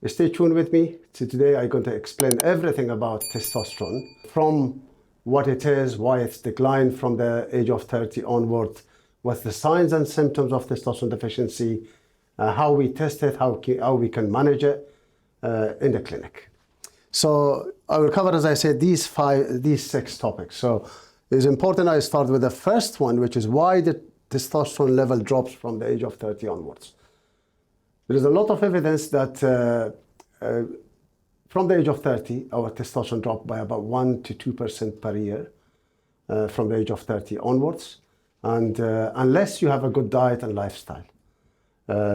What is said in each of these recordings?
Stay tuned with me. So today I'm going to explain everything about testosterone, from what it is, why it's declined from the age of 30 onward, what's the signs and symptoms of testosterone deficiency, how we test it, how we can manage it in the clinic. So I will cover, as I said, these 6 topics. So it's important I start with the first one, which is why the testosterone level drops from the age of 30 onwards. There is a lot of evidence that from the age of 30, our testosterone dropped by about 1 to 2% per year from the age of 30 onwards, and unless you have a good diet and lifestyle.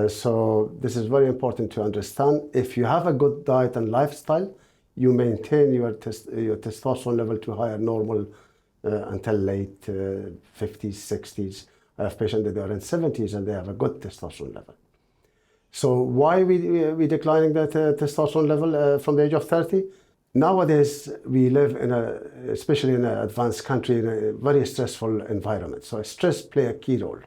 So this is very important to understand. If you have a good diet and lifestyle, you maintain your testosterone level to higher normal until late 50s, 60s. I have patients that are in 70s and they have a good testosterone level. So why we declining that testosterone level from the age of 30? Nowadays, we live especially in an advanced country, in a very stressful environment. So stress plays a key role.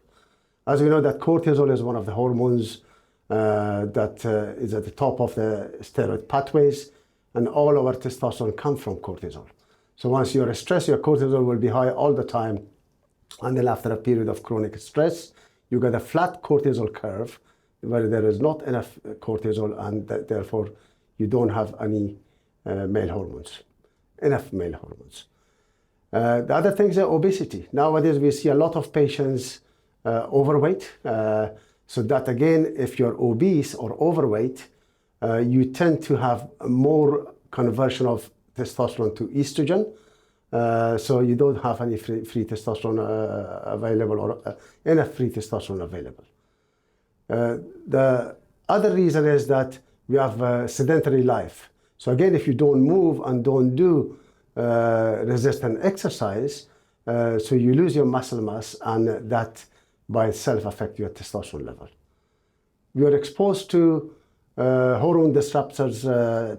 As we know that cortisol is one of the hormones that is at the top of the steroid pathways, and all our testosterone comes from cortisol. So once you're stressed, your cortisol will be high all the time. And then after a period of chronic stress, you get a flat cortisol curve where there is not enough cortisol, and therefore you don't have any enough male hormones. The other thing is obesity. Nowadays we see a lot of patients overweight. So that again, if you're obese or overweight, you tend to have more conversion of testosterone to estrogen. So you don't have any free testosterone available, or enough free testosterone available. The other reason is that we have a sedentary life. So again, if you don't move and don't do resistant exercise, so you lose your muscle mass, and that by itself affects your testosterone level. We are exposed to hormone disruptors,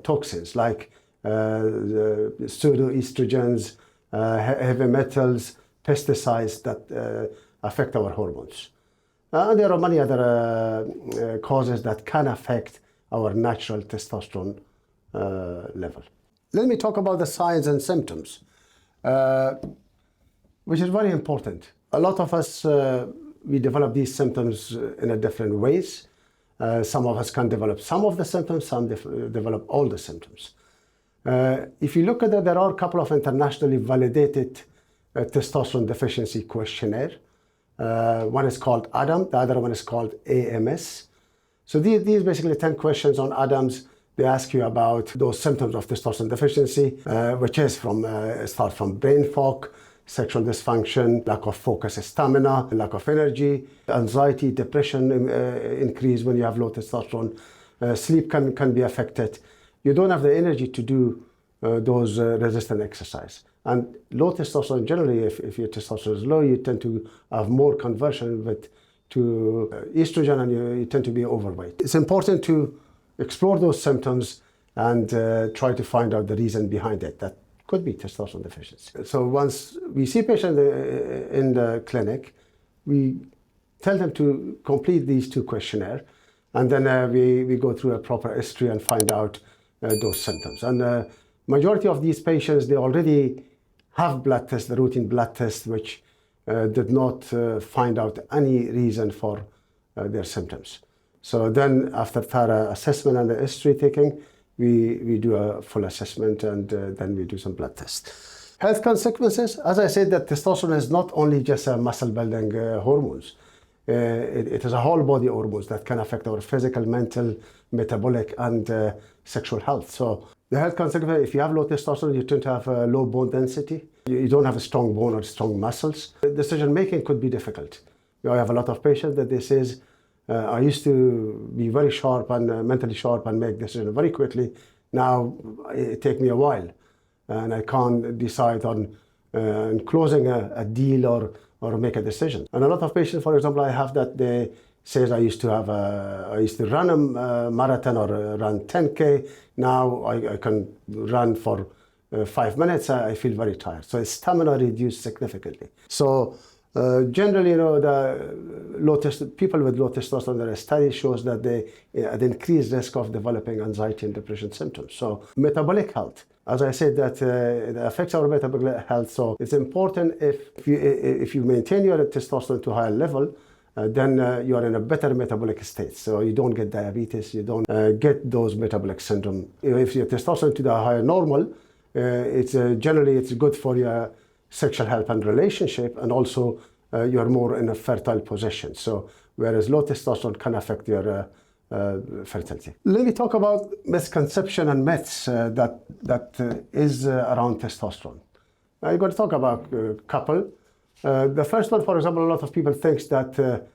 toxins like pseudoestrogens, heavy metals, pesticides that affect our hormones. And there are many other causes that can affect our natural testosterone level. Let me talk about the signs and symptoms, which is very important. A lot of us, we develop these symptoms in different ways. Some of us can develop some of the symptoms, some develop all the symptoms. If you look at it, there are a couple of internationally validated testosterone deficiency questionnaires. One is called ADAM, the other one is called AMS. So these basically 10 questions on ADAMS. They ask you about those symptoms of testosterone deficiency, which is start from brain fog, sexual dysfunction, lack of focus, stamina, lack of energy, anxiety, depression increase when you have low testosterone. Sleep can be affected. You don't have the energy to do those resistant exercise. And low testosterone, generally, if your testosterone is low, you tend to have more conversion to estrogen, and you tend to be overweight. It's important to explore those symptoms and try to find out the reason behind it. That could be testosterone deficiency. So once we see patients in the clinic, we tell them to complete these 2 questionnaires, and then we go through a proper history and find out those symptoms. And majority of these patients, they already have blood tests, the routine blood tests, which did not find out any reason for their symptoms. So then after thorough assessment and the history taking, we do a full assessment, and then we do some blood tests. Health consequences, as I said, that testosterone is not only just a muscle building hormones. It is a whole body hormones that can affect our physical, mental, metabolic, and sexual health. So the health consequences, if you have low testosterone, you tend to have a low bone density. You don't have a strong bone or strong muscles. Decision making could be difficult. I have a lot of patients that they says, I used to be very sharp and mentally sharp and make decisions very quickly. Now it takes me a while, and I can't decide on closing a deal or make a decision. And a lot of patients, for example, I have that they says I used to run a marathon or run 10K. Now I can run for 5 minutes. I feel very tired. So stamina reduced significantly. So Generally, the people with low testosterone, there are studies shows that they at increased risk of developing anxiety and depression symptoms. So metabolic health, as I said, that it affects our metabolic health. So it's important if you maintain your testosterone to a higher level, then you are in a better metabolic state. So you don't get diabetes, you don't get those metabolic syndrome. If your testosterone to the higher normal, generally it's good for your sexual health and relationship, and also you are more in a fertile position. So whereas low testosterone can affect your fertility. Let me talk about misconception and myths that is around testosterone. I'm going to talk about a couple. The first one, for example, a lot of people think that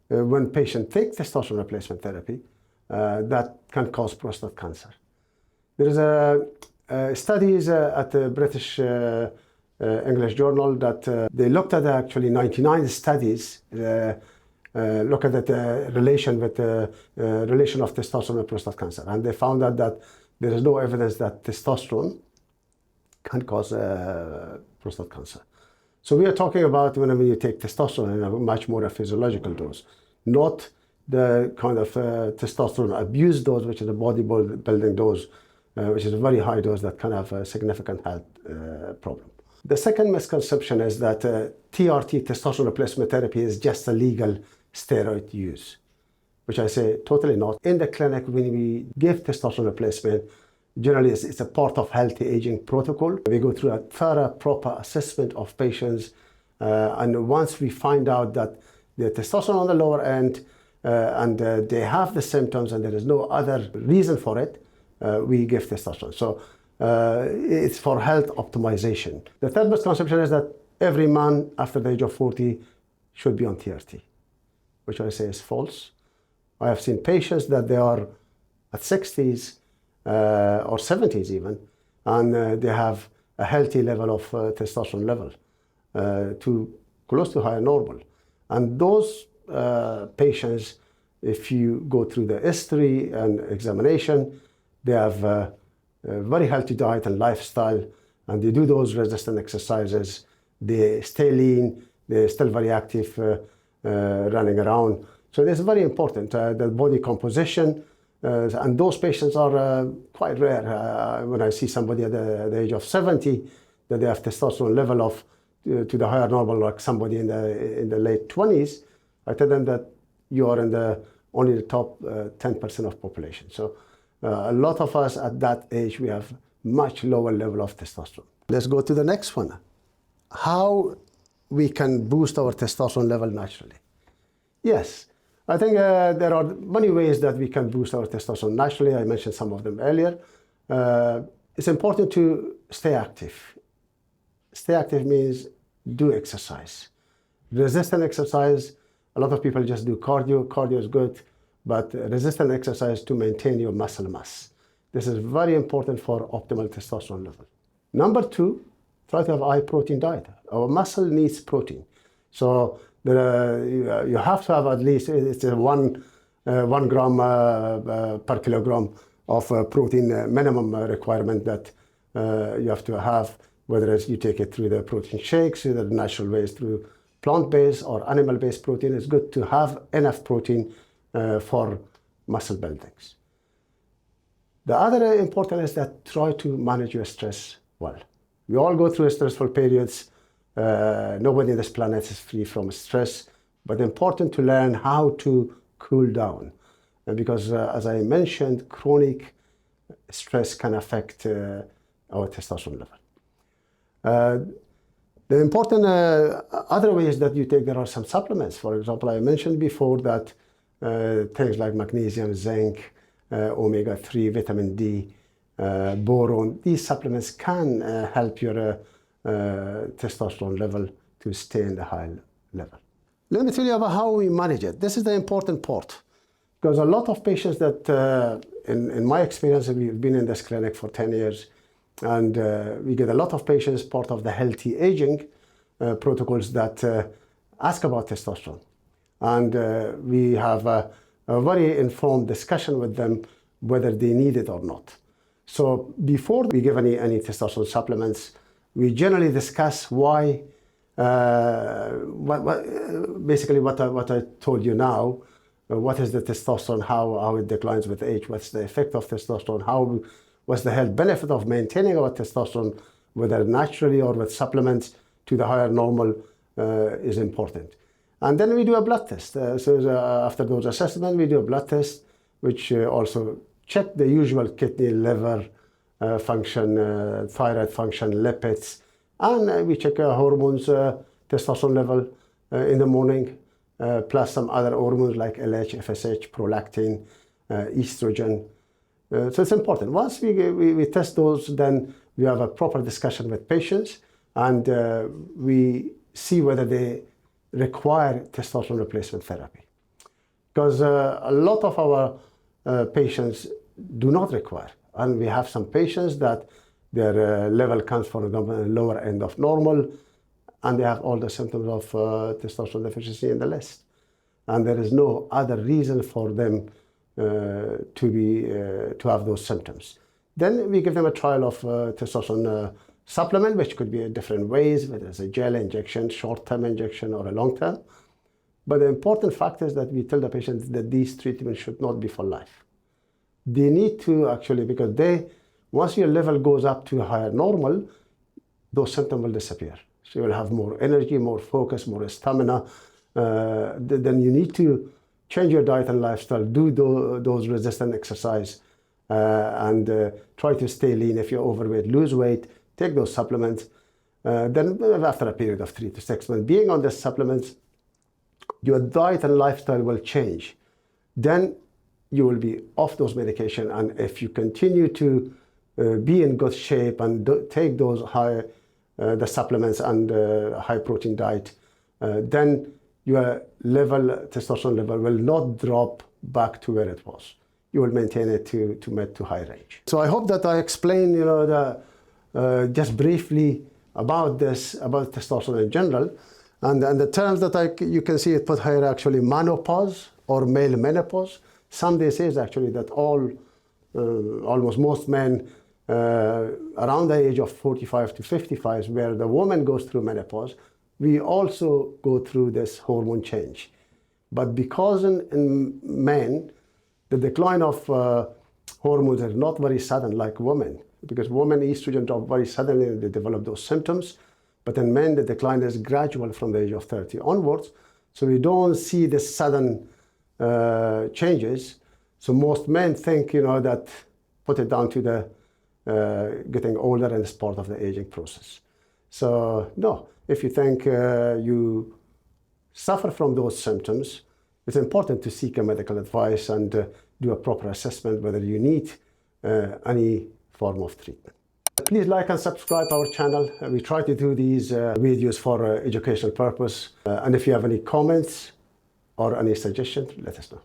when patients take testosterone replacement therapy, that can cause prostate cancer. There is studies at the British English Journal that they looked at actually 99 studies, look at the relation with the relation of testosterone and prostate cancer, and they found out that there is no evidence that testosterone can cause prostate cancer. So we are talking about whenever you take testosterone in a much more physiological dose, not the kind of testosterone abuse dose, which is a bodybuilding dose, which is a very high dose that can have a significant health problem. The second misconception is that TRT, testosterone replacement therapy, is just a legal steroid use, which I say totally not. In the clinic, when we give testosterone replacement, generally it's a part of healthy aging protocol. We go through a thorough, proper assessment of patients, and once we find out that the testosterone on the lower end and they have the symptoms and there is no other reason for it, we give testosterone. So it's for health optimization. The third misconception is that every man after the age of 40 should be on TRT, which I say is false. I have seen patients that they are at 60s or 70s even, and they have a healthy level of testosterone level to close to higher normal. And those patients, if you go through the history and examination, they have a very healthy diet and lifestyle, and they do those resistant exercises. They stay lean, they're still very active, running around. So it's very important, the body composition, and those patients are quite rare. When I see somebody at the age of 70, that they have testosterone level of to the higher normal, like somebody in the late 20s, I tell them that you are in only the top 10% of population. So a lot of us at that age, we have much lower level of testosterone. Let's go to the next one. How we can boost our testosterone level naturally. Yes, I think there are many ways that we can boost our testosterone naturally. I mentioned some of them earlier. It's important to stay active. Stay active means do exercise. Resistant exercise, a lot of people just do cardio. Cardio is good, but resistant exercise to maintain your muscle mass. This is very important for optimal testosterone level. Number two, try to have a high protein diet. Our muscle needs protein. So you have to have at least it's a 1 gram per kilogram of protein minimum requirement that you have to have, whether it's you take it through the protein shakes, either the natural ways through plant-based or animal-based protein. It's good to have enough protein for muscle buildings. The other important is that try to manage your stress well. We all go through stressful periods. Nobody on this planet is free from stress, but important to learn how to cool down. Because as I mentioned, chronic stress can affect our testosterone level. The important other ways that you take, there are some supplements. For example, I mentioned before that things like magnesium, zinc, omega-3, vitamin D, boron, these supplements can help your testosterone level to stay in the high level. Let me tell you about how we manage it. This is the important part, because a lot of patients that, in my experience, we've been in this clinic for 10 years, and we get a lot of patients part of the healthy aging protocols that ask about testosterone. And we have a very informed discussion with them whether they need it or not. So before we give any testosterone supplements, we generally discuss why Basically what I told you now, what is the testosterone, how it declines with age, what's the effect of testosterone, what's the health benefit of maintaining our testosterone, whether naturally or with supplements to the higher normal, is important. And then we do a blood test. After those assessments, we do a blood test, which also check the usual kidney, liver function, thyroid function, lipids, and we check hormones, testosterone level in the morning, plus some other hormones like LH, FSH, prolactin, estrogen. So it's important. Once we test those, then we have a proper discussion with patients, and we see whether they require testosterone replacement therapy. Because a lot of our patients do not require. And we have some patients that their level comes, for example, at the lower end of normal, and they have all the symptoms of testosterone deficiency in the list. And there is no other reason for them to have those symptoms. Then we give them a trial of testosterone supplement, which could be in different ways, whether it's a gel injection, short-term injection, or a long-term. But the important fact is that we tell the patients that these treatments should not be for life. They need to actually, because once your level goes up to higher normal, those symptoms will disappear. So you will have more energy, more focus, more stamina. Then you need to change your diet and lifestyle, do those resistant exercise, and try to stay lean. If you're overweight, lose weight, take those supplements. Then after a period of 3 to 6 months, being on the supplements, your diet and lifestyle will change. Then you will be off those medication, and if you continue to be in good shape and take those the supplements and high protein diet, then your testosterone level will not drop back to where it was. You will maintain it to mid to high range. So I hope that I explained, just briefly about testosterone in general, and the terms that you can see it put here actually menopause or male menopause. Some they say is actually that almost most men around the age of 45 to 55, where the woman goes through menopause, we also go through this hormone change. But because in men, the decline of hormones is not very sudden like women, because women estrogen drop very suddenly and they develop those symptoms. But in men, the decline is gradual from the age of 30 onwards. So we don't see this sudden changes. So most men think, that put it down to the getting older and it's part of the aging process. So no, if you think you suffer from those symptoms, it's important to seek a medical advice and do a proper assessment whether you need any form of treatment. Please like and subscribe our channel. We try to do these videos for educational purpose. And if you have any comments or any suggestions, let us know.